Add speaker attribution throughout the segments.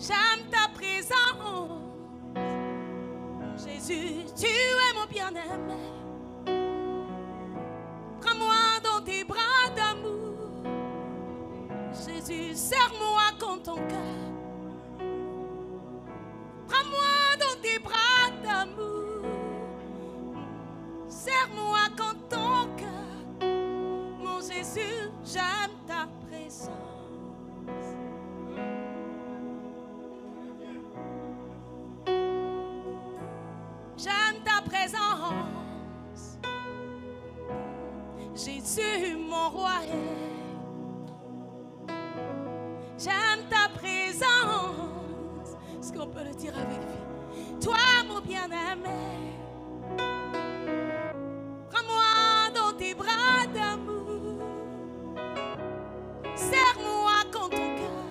Speaker 1: J'aime ta présence. Jésus, tu es mon bien-aimé. Prends-moi dans tes bras d'amour. Jésus, serre-moi contre ton cœur. Prends-moi dans tes bras d'amour. Serre-moi contre ton cœur. Mon Jésus, j'aime ta présence. J'aime ta présence. Jésus, mon roi. J'aime ta présence. Est-ce qu'on peut le dire avec lui? Toi, mon bien-aimé. Prends-moi dans tes bras d'amour. Serre-moi contre ton cœur.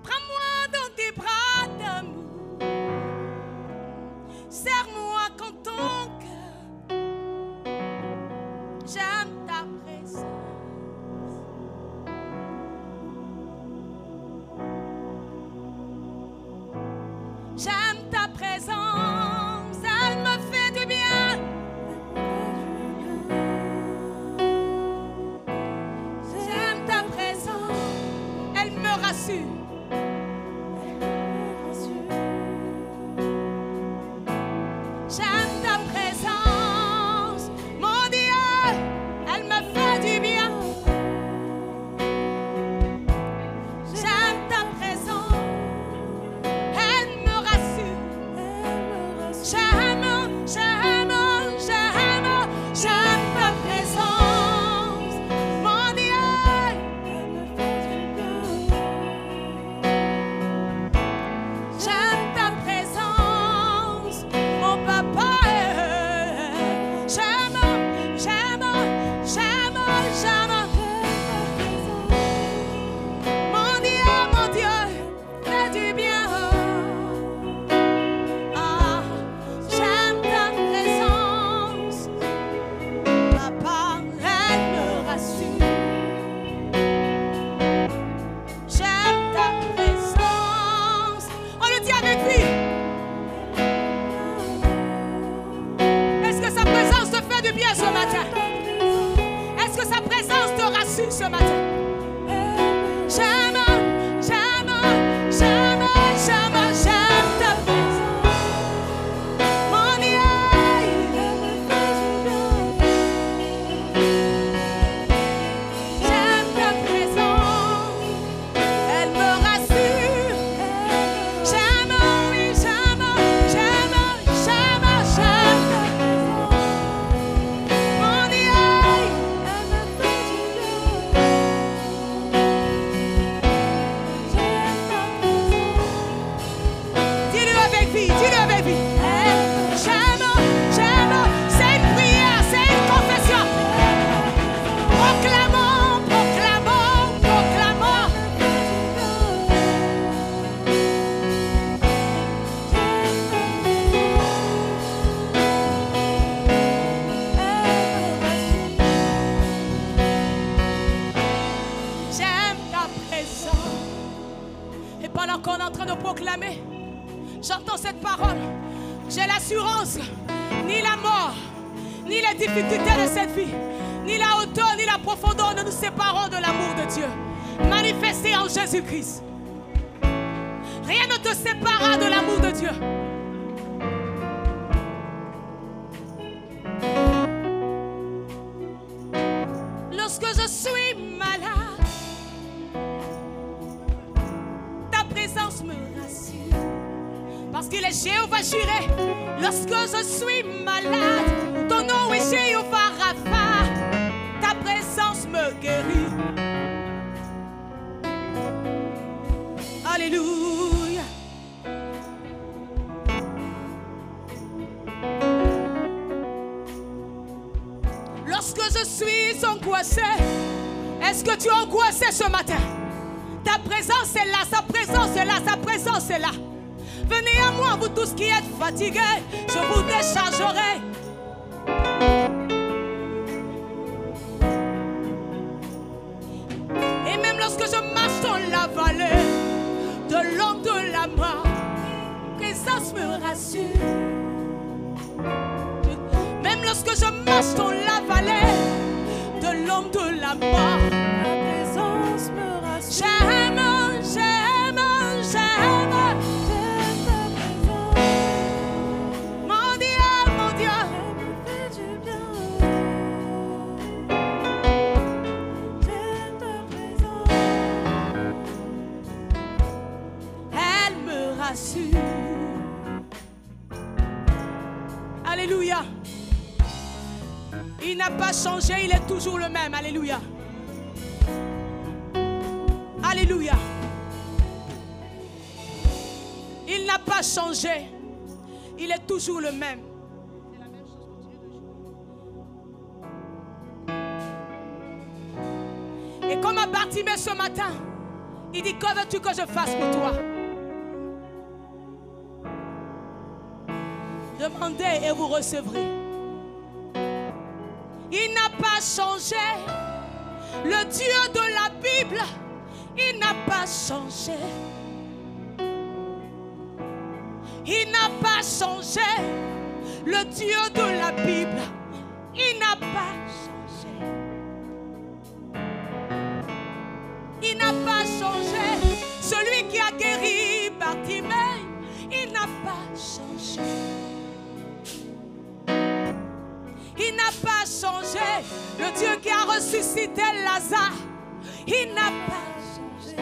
Speaker 1: Prends-moi dans tes bras d'amour. Serre-moi contre ton cœur. J'aime ta présence. J'aime ta présence. Elle me fait du bien. J'aime ta présence. Elle me rassure. J'aime ta présence, mon Dieu, elle me fait du bien. J'aime ta présence, elle me rassure. J'aime ta présence, mon Dieu, elle me fait du bien. J'aime ta présence, mon papa. Mon Dieu, fais du bien. Ah, j'aime ta présence, papa, elle me rassure. J'aime ta présence. On le dit avec lui. Est-ce que sa présence te fait du bien ce matin? Est-ce que sa présence te rassure ce matin? J'aime ta présence. Mon Dieu, j'aime ta présence. Elle me rassure. J'aime ta présence. Mon Dieu, elle me fait du bien. J'aime ta présence. Dis-le avec vie, dis-le avec vie. J'aime, c'est une prière, c'est une confession. Proclamons, proclamons, proclamons. J'aime ta présence. Et pendant qu'on est en train de proclamer, j'entends cette parole. J'ai l'assurance, ni la mort, ni les difficultés de cette vie, ni la hauteur, ni la profondeur ne nous sépareront de l'amour de Dieu, manifesté en Jésus-Christ. Rien ne te séparera de l'amour de Dieu. Lorsque je suis malade, ta présence me rassure. Parce qu'il est Jéhovah Jireh. Lorsque je suis malade, ton nom est Jéhovah Rapha. Ta présence me guérit. Alléluia. Lorsque je suis angoissé, est-ce que tu es angoissé ce matin? Ta présence est là, sa présence est là, sa présence est là. Venez à moi, vous tous qui êtes fatigués, je vous déchargerai. Et même lorsque je marche dans la vallée, mort. Présence me rassure. Même lorsque je marche dans la vallée de l'ombre de la mort,
Speaker 2: Ta présence me rassure.
Speaker 1: j'aime, j'aime, j'aime.
Speaker 2: J'aime ta présence.
Speaker 1: Mon Dieu, mon Dieu.
Speaker 2: Elle me fait du bien. J'aime ta présence.
Speaker 1: Elle me rassure. Alléluia. Il n'a pas changé, il est toujours le même. Alléluia. Alléluia. Il n'a pas changé. Il est toujours le même. C'est la même chose continue de jouer. Et comme à Bartimée ce matin, il dit, que veux-tu que je fasse pour toi? Demandez et vous recevrez. Il n'a pas changé. Le Dieu de la Bible, il n'a pas changé. Il n'a pas changé. Le Dieu de la Bible, il n'a pas changé. Il n'a pas changé. Celui qui a guéri Bartimée, il n'a pas changé. Il n'a pas changé. Le Dieu qui a ressuscité Lazare, il n'a pas changé.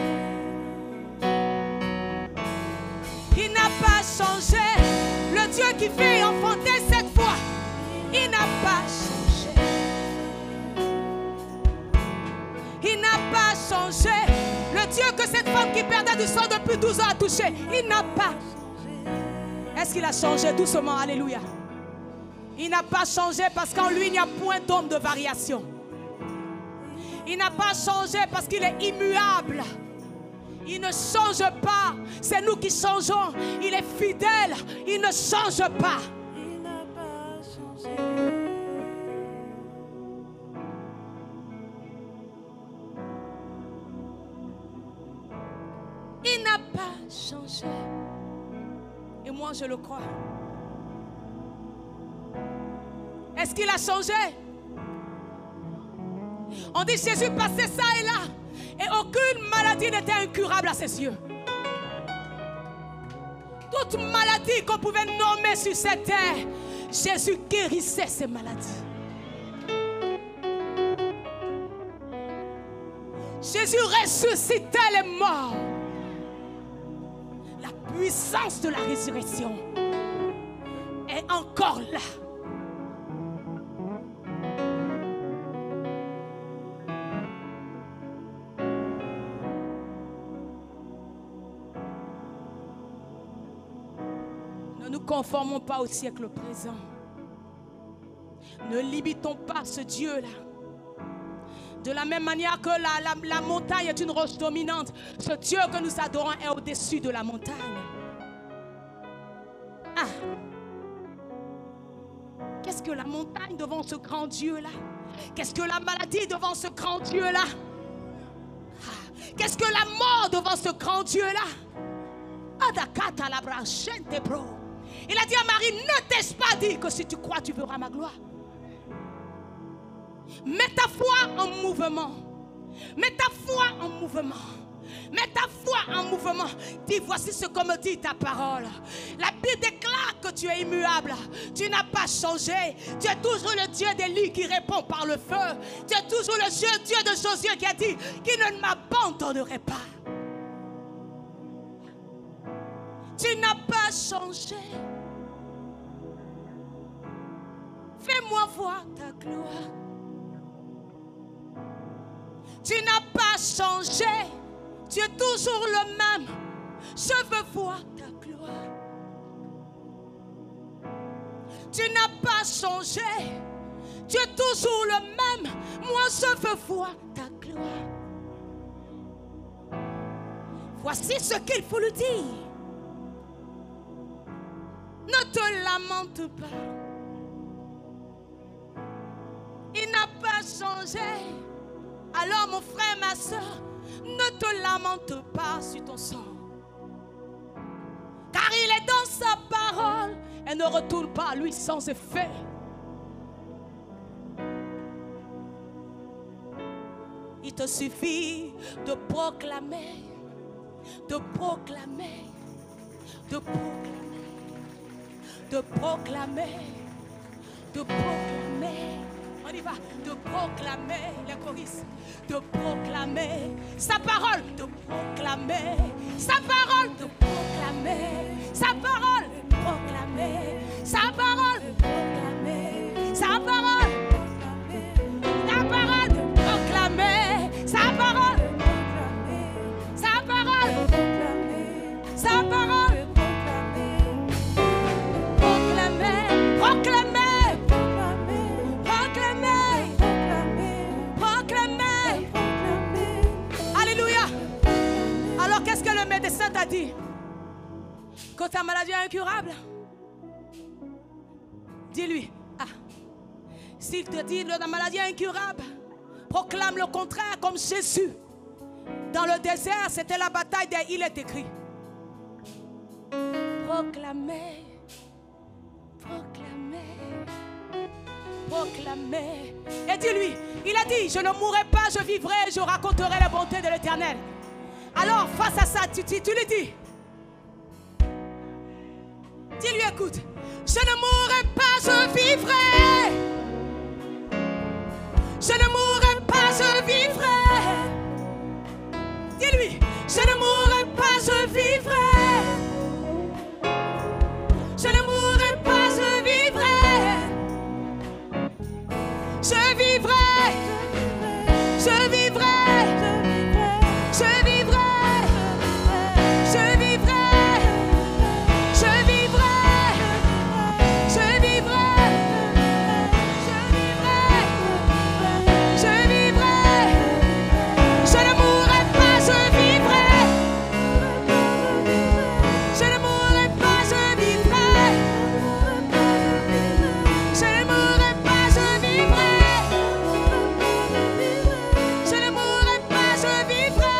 Speaker 1: Il n'a pas changé. Le Dieu qui fait enfanter cette fois, il n'a pas changé. Il n'a pas changé. Le Dieu que cette femme qui perdait du sang depuis 12 ans a touché, il n'a pas changé. Est-ce qu'il a changé? Doucement, alléluia. Il n'a pas changé parce qu'en lui, il n'y a point d'ombre de variation. Il n'a pas changé parce qu'il est immuable. Il ne change pas. C'est nous qui changeons. Il est fidèle. Il ne change pas.
Speaker 2: Il n'a pas changé.
Speaker 1: Il n'a pas changé. Et moi, je le crois. Est-ce qu'il a changé? On dit Jésus passait ça et là. Et aucune maladie n'était incurable à ses yeux. Toute maladie qu'on pouvait nommer sur cette terre, Jésus guérissait ces maladies. Jésus ressuscitait les morts. La puissance de la résurrection est encore là. Ne nous conformons pas au siècle présent. Ne limitons pas ce Dieu-là. De la même manière que la montagne est une roche dominante, ce Dieu que nous adorons est au-dessus de la montagne. Ah. Qu'est-ce que la montagne devant ce grand Dieu-là? Qu'est-ce que la maladie devant ce grand Dieu-là? Ah. Qu'est-ce que la mort devant ce grand Dieu-là? Il a dit à Marie, ne t'ai-je pas dit que si tu crois, tu verras ma gloire? Mets ta foi en mouvement. Mets ta foi en mouvement. Mets ta foi en mouvement. Dis, voici ce que me dit ta parole. La Bible déclare que tu es immuable. Tu n'as pas changé. Tu es toujours le Dieu d'Élie qui répond par le feu. Tu es toujours le Dieu de Josué qui a dit qu'il ne m'abandonnerait pas. Tu n'as pas changé. Fais-moi voir ta gloire. Tu n'as pas changé. Tu es toujours le même. Je veux voir ta gloire. Tu n'as pas changé. Tu es toujours le même. Moi, je veux voir ta gloire. Voici ce qu'il faut lui dire. Ne te lamente pas. Il n'a pas changé. Alors mon frère, ma soeur, ne te lamente pas sur ton sang. Elle ne retourne pas à lui sans effet. Il te suffit de proclamer, de proclamer, de proclamer, de proclamer, de proclamer. On y va, de proclamer, les choristes, de proclamer sa parole, de proclamer sa parole, de proclamer sa parole, de proclamer sa parole, de proclamer sa parole, sa parole, de proclamer sa parole, sa parole, sa parole, proclamer, proclamer, proclamer. Alléluia. Alors qu'est-ce que le médecin t'a dit? Que ta maladie est incurable? Dis-lui, s'il te dit que ta maladie est incurable, proclame le contraire comme Jésus. Dans le désert, c'était la bataille il est écrit. Proclamer, proclamer, proclamer. Et dis-lui, il a dit, je ne mourrai pas, je vivrai, je raconterai la bonté de l'Éternel. Alors, face à ça, tu lui dis. Dis-lui, écoute, je ne mourrai pas, je vivrai. Je ne mourrai pas, je vivrai. Dis-lui, je ne mourrai pas, je vivrai. Je ne mourrai pas, je vivrai. Je vivrai. Je vivrai. Je vivrai. Je vivrai. Je vivrai. Je vivrai. Je vivrai. Je ne mourrai pas, je vivrai. Je ne mourrai pas, je vivrai. Je ne mourrai pas, je vivrai. Je ne mourrai pas, je vivrai.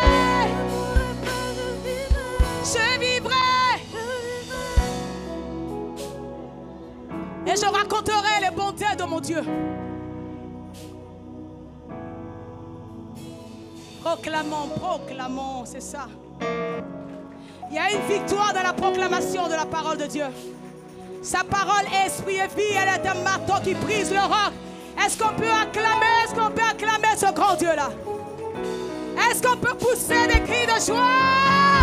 Speaker 1: Je vivrai. Et je raconterai les bontés de mon Dieu. Proclamons, proclamons, c'est ça. Il y a une victoire dans la proclamation de la parole de Dieu. Sa parole est esprit et vie, elle est un marteau qui brise le roc. Est-ce qu'on peut acclamer, ce grand Dieu-là? Est-ce qu'on peut pousser des cris de joie?